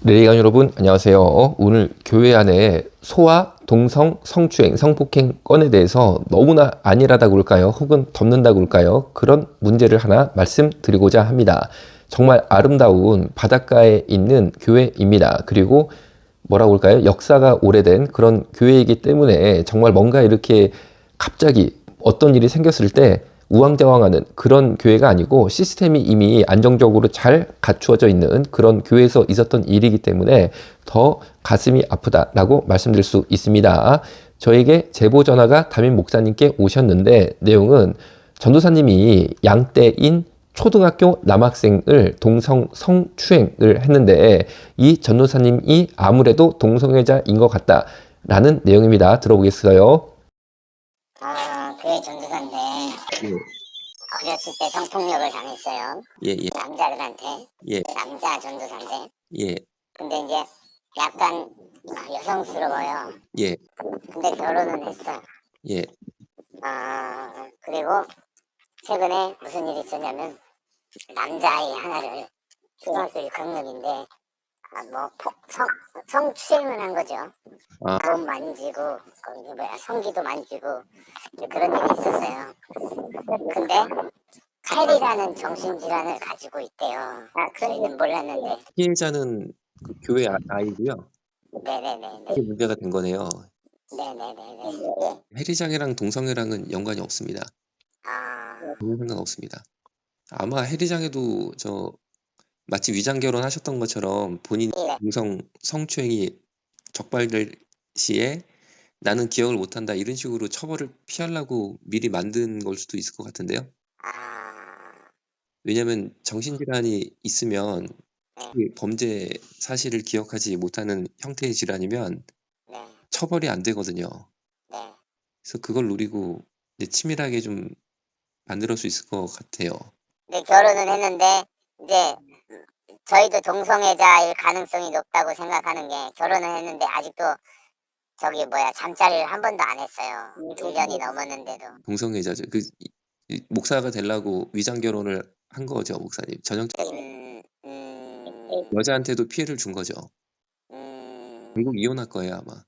레이간 여러분 안녕하세요. 오늘 교회 안에 소아, 동성, 성추행, 성폭행 건에 대해서 너무나 안일하다고 할까요? 혹은 덮는다고 할까요? 그런 문제를 하나 말씀드리고자 합니다. 정말 아름다운 바닷가에 있는 교회입니다. 그리고 뭐라고 할까요? 역사가 오래된 그런 교회이기 때문에 정말 뭔가 이렇게 갑자기 어떤 일이 생겼을 때 우왕좌왕하는 그런 교회가 아니고 시스템이 이미 안정적으로 잘 갖추어져 있는 그런 교회에서 있었던 일이기 때문에 더 가슴이 아프다라고 말씀드릴 수 있습니다. 저에게 제보 전화가 담임 목사님께 오셨는데 내용은 전도사님이 양떼인 초등학교 남학생을 동성 성추행을 했는데 이 전도사님이 아무래도 동성애자인 것 같다라는 내용입니다. 들어보겠어요. 교회 전도사인데 예, 어렸을 때 성폭력을 당했어요. 예, 예, 남자들한테. 예, 남자 전도사인데. 예, 근데 이제 약간 여성스러워요. 예, 근데 결혼은 했어. 예, 그리고 최근에 무슨 일이 있었냐면 남자아이 하나를 초등학교 6학년인데 성추행을 한 거죠. 아, 몸 만지고 성기도 만지고 그런 일이 있었어요. 근데 칼이라는 정신질환을 가지고 있대요. 저희는 몰랐는데. 피해자는 그 교회 아이고요. 네네네. 이게 문제가 된 거네요. 네네네네. 해리장애랑 동성애랑은 연관이 없습니다. 전혀 상관없습니다. 아마 해리장애도 마치 위장 결혼하셨던 것처럼 본인 예. 동성 성추행이 적발될 시에 나는 기억을 못한다 이런 식으로 처벌을 피하려고 미리 만든 걸 수도 있을 것 같은데요. 왜냐하면 정신질환이 있으면 그 범죄 사실을 기억하지 못하는 형태의 질환이면 네. 처벌이 안 되거든요. 네. 그래서 그걸 노리고 이제 치밀하게 좀 만들 수 있을 것 같아요. 네, 결혼은 했는데 이제 저희도 동성애자일 가능성이 높다고 생각하는 게 결혼을 했는데 아직도 잠자리를 한 번도 안 했어요. 1년이 넘었는데도. 동성애자죠. 이 목사가 되려고 위장 결혼을 한 거죠, 목사님. 여자한테도 피해를 준 거죠. 결국 이혼할 거예요, 아마.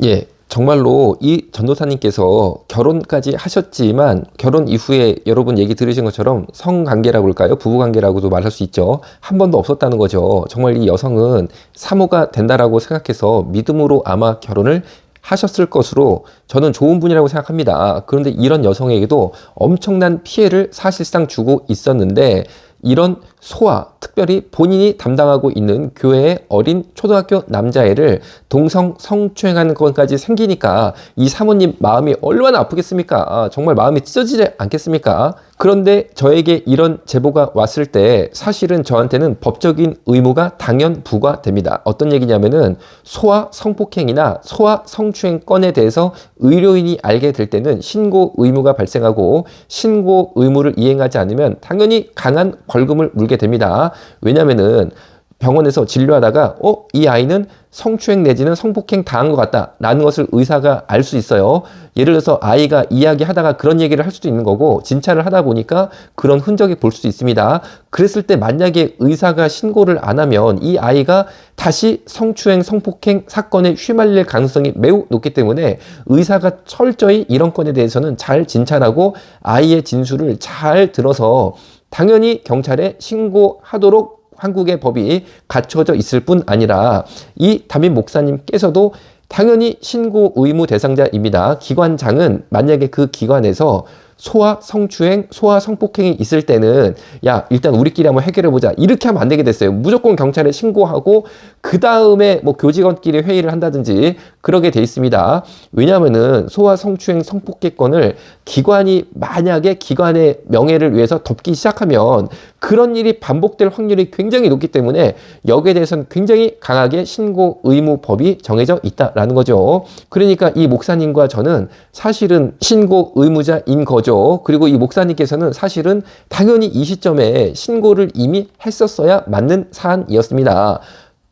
예, 정말로 이 전도사님께서 결혼까지 하셨지만 결혼 이후에 여러분 얘기 들으신 것처럼 성관계라고 할까요? 부부관계라고도 말할 수 있죠. 한 번도 없었다는 거죠. 정말 이 여성은 사모가 된다라고 생각해서 믿음으로 아마 결혼을 하셨을 것으로 저는 좋은 분이라고 생각합니다. 그런데 이런 여성에게도 엄청난 피해를 사실상 주고 있었는데 이런 소아, 특별히 본인이 담당하고 있는 교회의 어린 초등학교 남자애를 동성 성추행하는 것까지 생기니까 이 사모님 마음이 얼마나 아프겠습니까? 정말 마음이 찢어지지 않겠습니까? 그런데 저에게 이런 제보가 왔을 때 사실은 저한테는 법적인 의무가 당연 부과됩니다. 어떤 얘기냐면은 소아 성폭행이나 소아 성추행 건에 대해서 의료인이 알게 될 때는 신고 의무가 발생하고 신고 의무를 이행하지 않으면 당연히 강한 벌금을 물게 됩니다. 왜냐면은 병원에서 진료하다가 이 아이는 성추행 내지는 성폭행 당한 것 같다 라는 것을 의사가 알 수 있어요. 예를 들어서 아이가 이야기하다가 그런 얘기를 할 수도 있는 거고 진찰을 하다 보니까 그런 흔적이 볼 수도 있습니다. 그랬을 때 만약에 의사가 신고를 안 하면 이 아이가 다시 성추행 성폭행 사건에 휘말릴 가능성이 매우 높기 때문에 의사가 철저히 이런 건에 대해서는 잘 진찰하고 아이의 진술을 잘 들어서 당연히 경찰에 신고하도록 한국의 법이 갖춰져 있을 뿐 아니라 이 담임 목사님께서도 당연히 신고 의무 대상자입니다. 기관장은 만약에 그 기관에서 소아 성추행, 소아 성폭행이 있을 때는 야 일단 우리끼리 한번 해결해보자 이렇게 하면 안 되게 됐어요. 무조건 경찰에 신고하고 그 다음에 뭐 교직원끼리 회의를 한다든지 그러게 돼 있습니다. 왜냐하면은 소아 성추행 성폭행건을 기관이 만약에 기관의 명예를 위해서 덮기 시작하면 그런 일이 반복될 확률이 굉장히 높기 때문에 여기에 대해서는 굉장히 강하게 신고 의무법이 정해져 있다라는 거죠. 그러니까 이 목사님과 저는 사실은 신고 의무자인 거죠. 그리고 이 목사님께서는 사실은 당연히 이 시점에 신고를 이미 했었어야 맞는 사안이었습니다.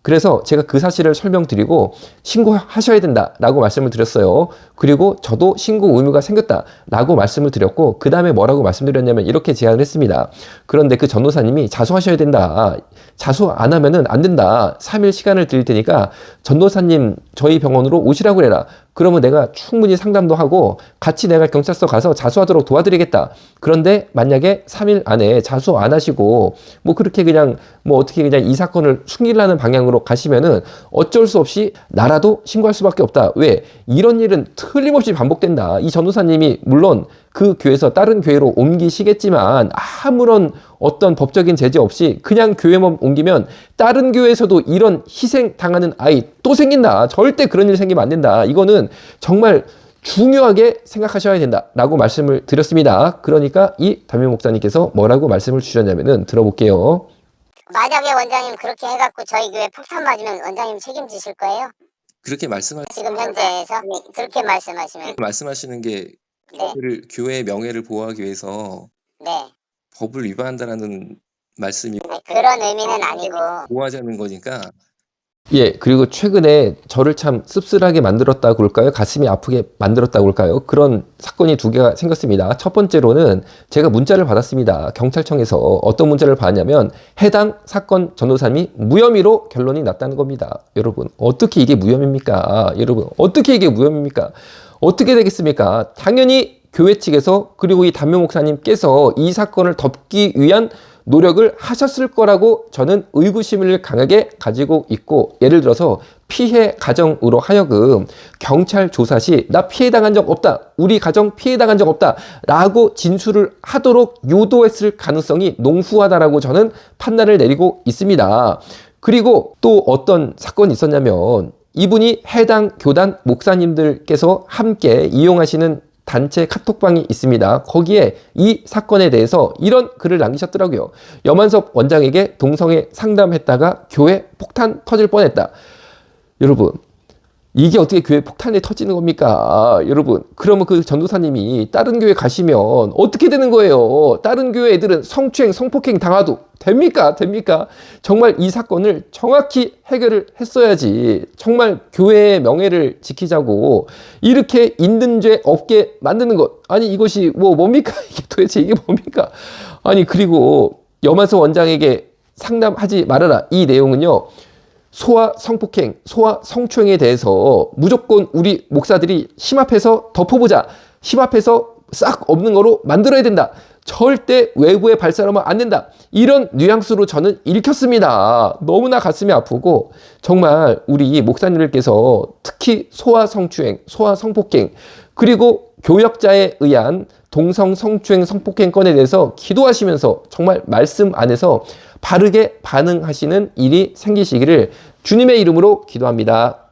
그래서 제가 그 사실을 설명드리고 신고하셔야 된다라고 말씀을 드렸어요. 그리고 저도 신고 의무가 생겼다라고 말씀을 드렸고 그 다음에 뭐라고 말씀드렸냐면 이렇게 제안을 했습니다. 그런데 그 전도사님이 자수하셔야 된다. 자수 안 하면은 안 된다. 3일 시간을 드릴 테니까 전도사님 저희 병원으로 오시라고 해라. 그러면 내가 충분히 상담도 하고 같이 내가 경찰서 가서 자수하도록 도와드리겠다. 그런데 만약에 3일 안에 자수 안 하시고 뭐 그렇게 그냥 뭐 어떻게 그냥 이 사건을 숨기려는 방향으로 가시면은 어쩔 수 없이 나라도 신고할 수밖에 없다. 왜? 이런 일은 틀림없이 반복된다. 이 전도사님이 물론 그 교회에서 다른 교회로 옮기시겠지만 아무런 어떤 법적인 제재 없이 그냥 교회만 옮기면 다른 교회에서도 이런 희생 당하는 아이 또 생긴다. 절대 그런 일 생기면 안 된다. 이거는 정말 중요하게 생각하셔야 된다라고 말씀을 드렸습니다. 그러니까 이 담임 목사님께서 뭐라고 말씀을 주셨냐면은 들어볼게요. 만약에 원장님 그렇게 해갖고 저희 교회 폭탄 맞으면 원장님 책임지실 거예요? 그렇게 말씀하시는 지금 현재에서 그렇게 말씀하시면 게 네, 교회의 명예를 보호하기 위해서 네. 법을 위반한다라는 말씀이 그런 의미는 아니고 보호하자는 거니까 예, 그리고 최근에 저를 참 씁쓸하게 만들었다고 그럴까요? 가슴이 아프게 만들었다고 그럴까요? 그런 사건이 두 개가 생겼습니다. 첫 번째로는 제가 문자를 받았습니다. 경찰청에서 어떤 문자를 받았냐면 해당 사건 전도사님이 무혐의로 결론이 났다는 겁니다. 여러분, 어떻게 이게 무혐의입니까? 여러분, 어떻게 이게 무혐의입니까? 어떻게 되겠습니까? 당연히 교회 측에서 그리고 이 담임 목사님께서 이 사건을 덮기 위한 노력을 하셨을 거라고 저는 의구심을 강하게 가지고 있고 예를 들어서 피해 가정으로 하여금 경찰 조사 시 나 피해당한 적 없다. 우리 가정 피해당한 적 없다. 라고 진술을 하도록 유도했을 가능성이 농후하다라고 저는 판단을 내리고 있습니다. 그리고 또 어떤 사건이 있었냐면 이분이 해당 교단 목사님들께서 함께 이용하시는 단체 카톡방이 있습니다. 거기에 이 사건에 대해서 이런 글을 남기셨더라고요. 염한섭 원장에게 동성애 상담했다가 교회 폭탄 터질 뻔했다. 여러분, 이게 어떻게 교회 폭탄이 터지는 겁니까? 여러분, 그러면 그 전도사님이 다른 교회 가시면 어떻게 되는 거예요? 다른 교회 애들은 성추행, 성폭행 당하도 됩니까? 됩니까? 정말 이 사건을 정확히 해결을 했어야지. 정말 교회의 명예를 지키자고 이렇게 있는 죄 없게 만드는 것. 아니, 이것이 뭡니까? 이게 도대체 이게 뭡니까? 아니, 그리고 염한섭 원장에게 상담하지 말아라. 이 내용은요. 소아 성폭행, 소아 성추행에 대해서 무조건 우리 목사들이 심합해서 덮어보자. 심합해서 싹 없는 거로 만들어야 된다. 절대 외부에 발산하면 안 된다. 이런 뉘앙스로 저는 읽혔습니다. 너무나 가슴이 아프고 정말 우리 목사님들께서 특히 소아 성추행, 소아 성폭행 그리고 교역자에 의한 동성 성추행 성폭행 건에 대해서 기도하시면서 정말 말씀 안에서 바르게 반응하시는 일이 생기시기를 주님의 이름으로 기도합니다.